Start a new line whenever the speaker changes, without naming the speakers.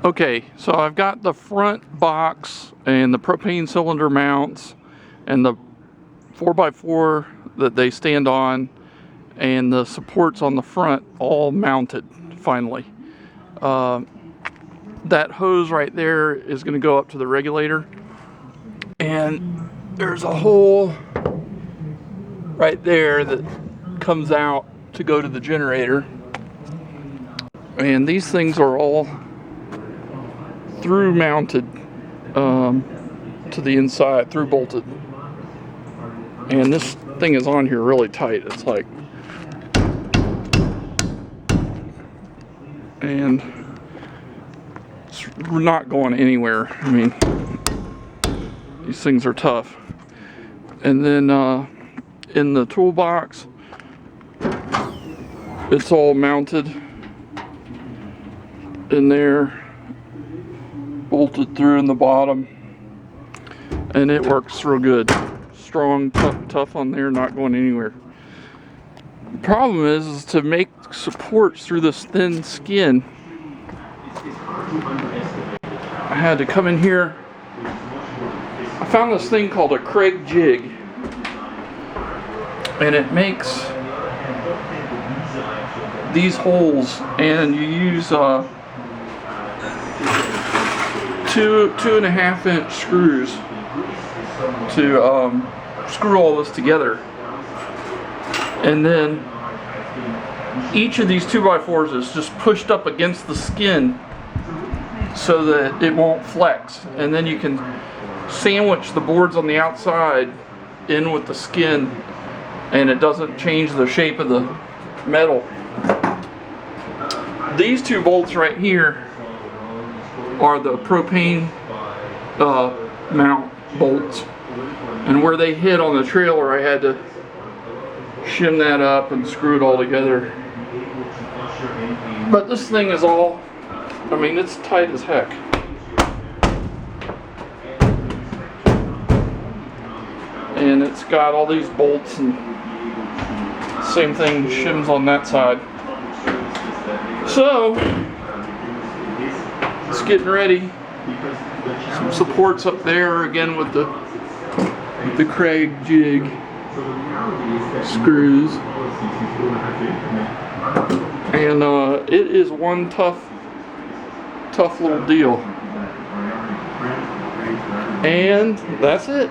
Okay, so I've got the front box and the propane cylinder mounts and the 4x4 that they stand on and the supports on the front all mounted finally. That hose right there is going to go up to the regulator, and there's a hole right there that comes out to go to the generator, and these things are all through mounted to the inside, through bolted, and this thing is on here really tight. It's like, and it's not going anywhere. I mean, these things are tough. And then in the toolbox, it's all mounted in there, bolted through in the bottom, and it works real good. Strong, tough on there, not going anywhere. The problem is to make supports through this thin skin, I had to come in here. I found this thing called a Craig jig, and it makes these holes, and you use 2.5 inch screws to screw all this together. And then each of these 2x4s is just pushed up against the skin so that it won't flex, and then you can sandwich the boards on the outside in with the skin, and it doesn't change the shape of the metal. These two bolts right here are the propane mount bolts, and where they hit on the trailer, I had to shim that up and screw it all together. But this thing is all, I mean, it's tight as heck. And it's got all these bolts, and same thing, shims on that side. So it's getting ready. Some supports up there again with the Craig jig screws, and it is one tough little deal. And that's it.